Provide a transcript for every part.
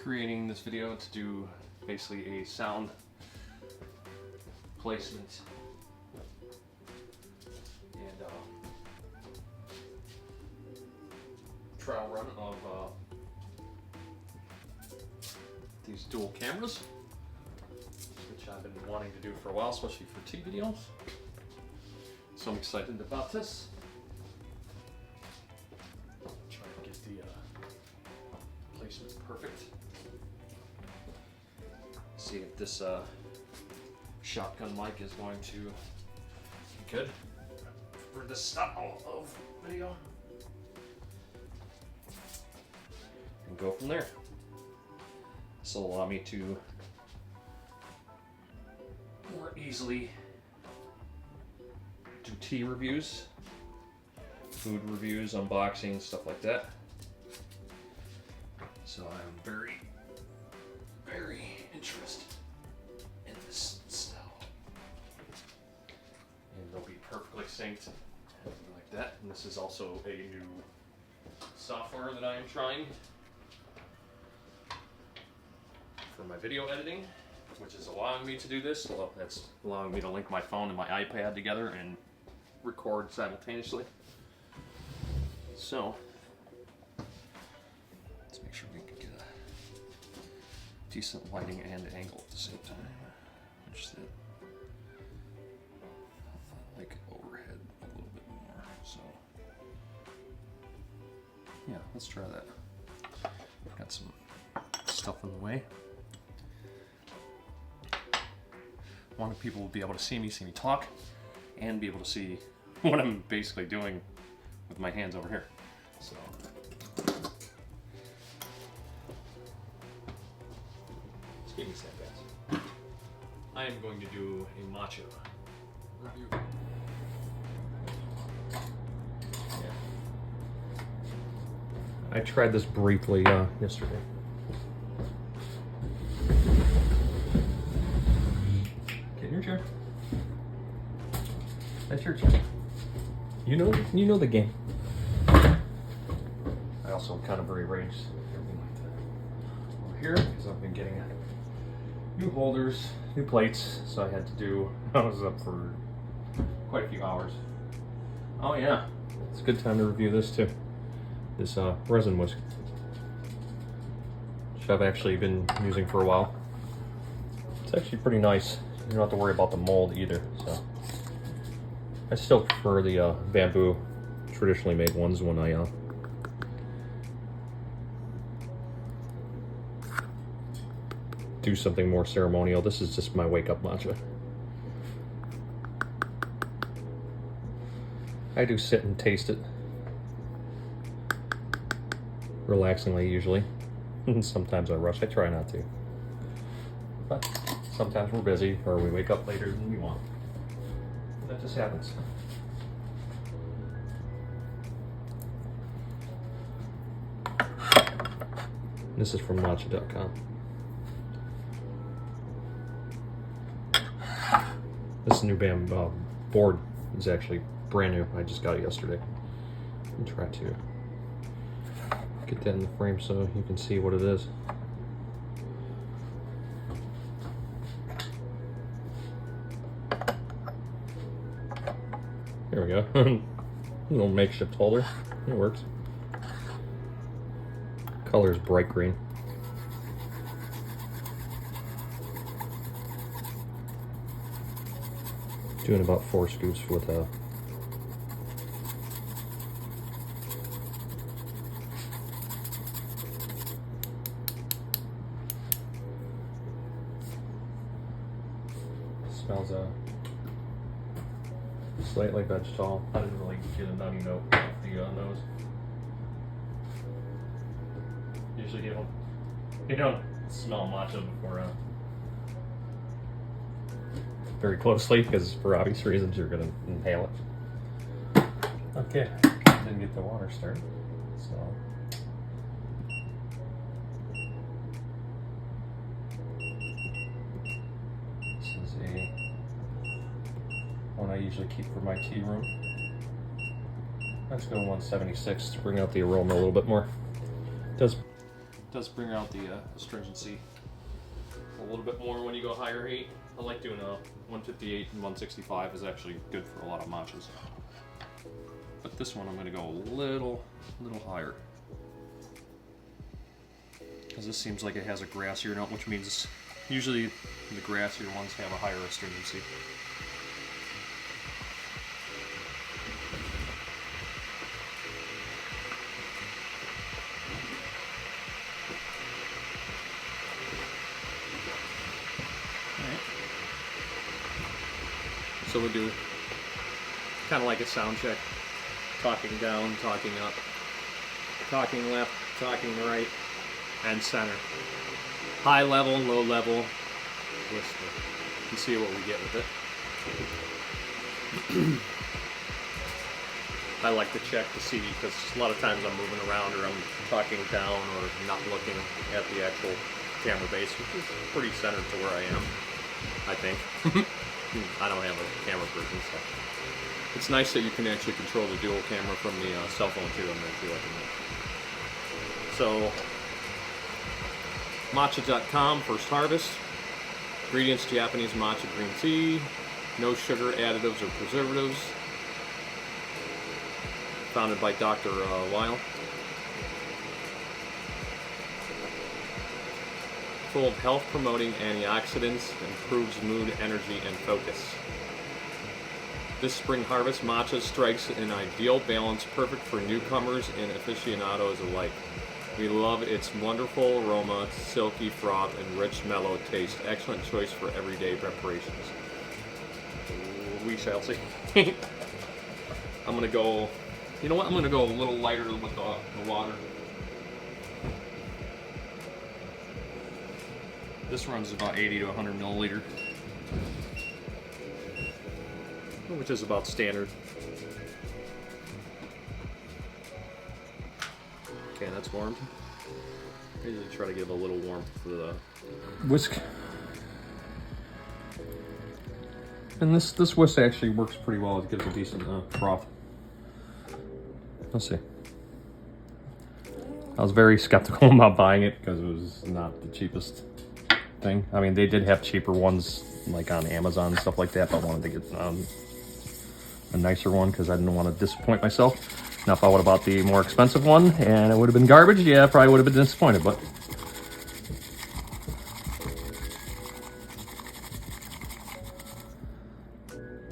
creating this video to do basically a sound placement and trial run of these dual cameras, which I've been wanting to do for a while, especially for tea videos. So I'm excited about this. Try to get the placement perfect. See if this shotgun mic is going to be good for this style of video. And go from there. This will allow me to more easily do tea reviews, food reviews, unboxing, stuff like that. So I'm very, very interested in this style. And they'll be perfectly synced like that. And this is also a new software that I am trying for my video editing, which is allowing me to do this. Well, that's allowing me to link my phone and my iPad together and record simultaneously. So let's make sure we can get a decent lighting and angle at the same time. Which is like overhead a little bit more. So yeah, let's try that. Got some stuff in the way. Wanted people to be able to see me talk, and be able to see what I'm basically doing with my hands over here. So excuse me, guys. I am going to do a matcha review. Yeah. I tried this briefly yesterday. Your chair. That's your chair. You know the game. I also kind of rearranged everything like that over here because I've been getting new holders, new plates, so I had to do. I was up for quite a few hours. Oh yeah, it's a good time to review this too. This resin whisk, which I've actually been using for a while. It's actually pretty nice. You don't have to worry about the mold either. So I still prefer the bamboo traditionally made ones when I do something more ceremonial. This is just my wake up matcha. I do sit and taste it relaxingly usually. Sometimes I rush. I try not to. But sometimes we're busy or we wake up later than we want. That just happens. This is from matcha.com. This new bamboo board is actually brand new. I just got it yesterday. I'll try to get that in the frame so you can see what it is. There we go. Little makeshift holder. It works. Color is bright green. Doing about 4 scoops with a smells slightly vegetal. I didn't really get a nutty note off the nose. Usually you don't smell matcha before very closely because for obvious reasons you're gonna inhale it. Okay, didn't get the water started, so. This is a one I usually keep for my tea room. Let's go 176 to bring out the aroma a little bit more. It does does bring out the astringency a little bit more when you go higher heat. I like doing a 158 and 165 is actually good for a lot of matchas. But this one I'm going to go a little higher. Because this seems like it has a grassier note, which means usually the grassier ones have a higher astringency. So we do kind of like a sound check, talking down, talking up, talking left, talking right, and center. High level, low level, whisper. You see what we get with it. I like to check to see, because a lot of times I'm moving around or I'm talking down or not looking at the actual camera base, which is pretty centered to where I am, I think. I don't have a camera person, so it's nice that you can actually control the dual camera from the cell phone too. I'm actually liking that. So, matcha.com, first harvest. Ingredients: Japanese matcha green tea, no sugar additives or preservatives. Founded by Dr. Weil. Full of health-promoting antioxidants, improves mood, energy, and focus. This spring harvest, matcha strikes an ideal balance, perfect for newcomers and aficionados alike. We love its wonderful aroma, silky froth, and rich mellow taste. Excellent choice for everyday preparations. We shall see. I'm gonna go. You know what? I'm gonna go a little lighter with the water. This runs about 80 to 100 milliliter, which is about standard. Okay, that's warmed. I usually try to give a little warmth for the whisk. And this whisk actually works pretty well. It gives a decent froth. Let's see. I was very skeptical about buying it because it was not the cheapest thing. I mean, they did have cheaper ones like on Amazon and stuff like that, but I wanted to get a nicer one because I didn't want to disappoint myself. Now, if I would have bought the more expensive one and it would have been garbage, yeah, I probably would have been disappointed, but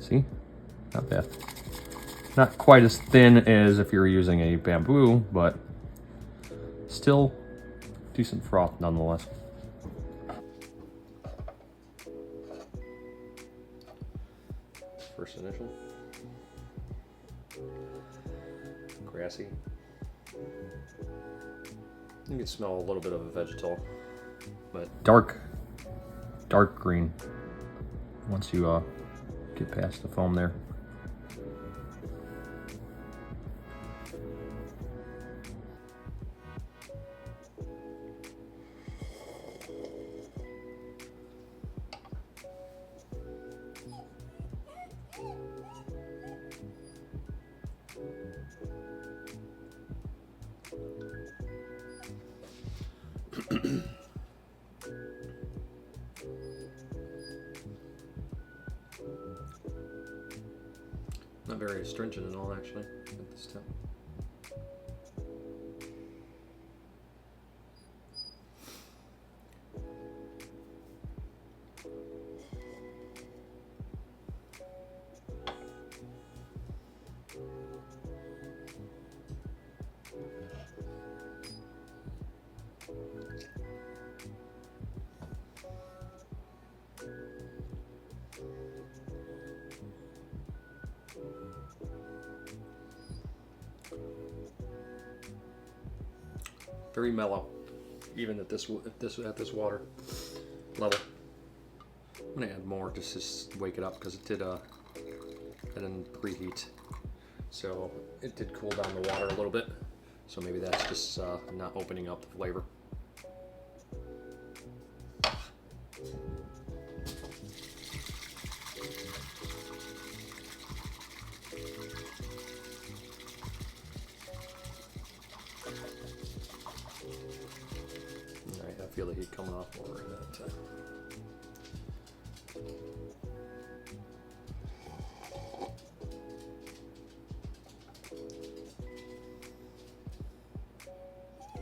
see, not bad. Not quite as thin as if you're using a bamboo, but still decent froth nonetheless. First initial. Grassy. You can smell a little bit of a vegetal, but dark green once you get past the foam there. Not very astringent at all, actually, at this time. Very mellow, even at this water level. I'm gonna add more just to wake it up because it didn't preheat, so it did cool down the water a little bit. So maybe that's just not opening up the flavor. feel the heat coming off more in that time.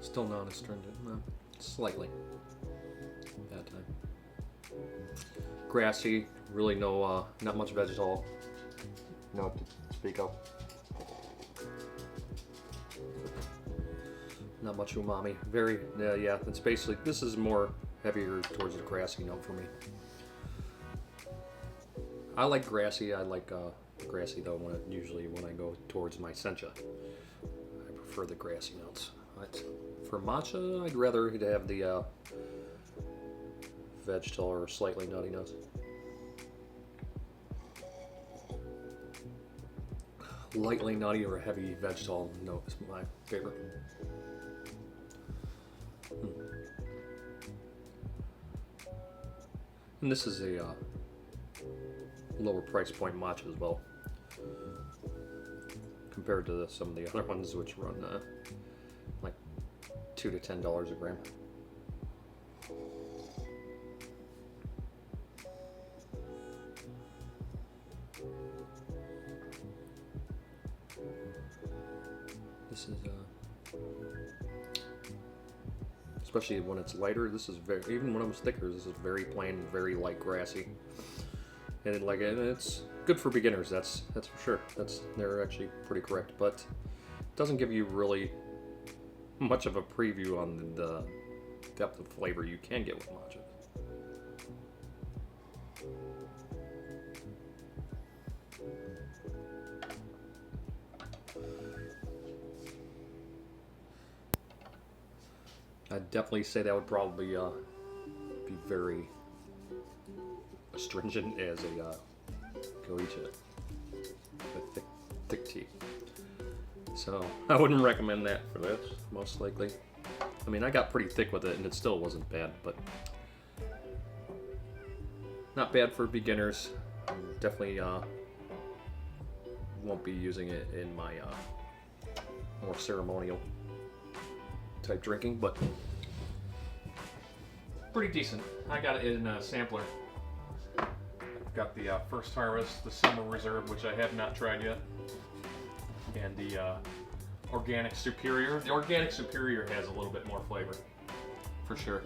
Still non-astringent, slightly. That time. Grassy, really no, not much vegetal. Not to speak of. Not much umami. Very, yeah. It's basically, this is more heavier towards the grassy note for me. I like grassy. I like grassy though. Usually when I go towards my sencha, I prefer the grassy notes. For matcha, I'd rather have the vegetal or slightly nutty notes. Lightly nutty or heavy vegetal note is my favorite. And this is a lower price point matcha as well, compared to some of the other ones which run like $2 to $10 a gram. This is especially when it's lighter. This is very, even when it was thicker, this is very plain, very light grassy, and it's good for beginners. That's for sure. They're actually pretty correct, but it doesn't give you really much of a preview on the depth of flavor you can get with matcha. I'd definitely say that would probably be very astringent as a Goicha, a thick tea. So I wouldn't recommend that for this, most likely. I mean, I got pretty thick with it and it still wasn't bad, but not bad for beginners. Definitely won't be using it in my more ceremonial type drinking, but pretty decent. I got it in a sampler. I've got the First Harvest, the Summer Reserve, which I have not tried yet, and the Organic Superior. The Organic Superior has a little bit more flavor, for sure.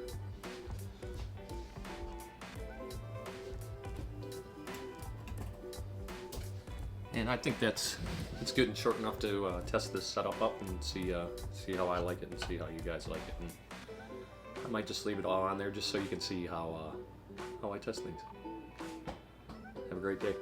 And I think it's good and short enough to test this setup up and see how I like it and see how you guys like it. And I might just leave it all on there just so you can see how I test things. Have a great day.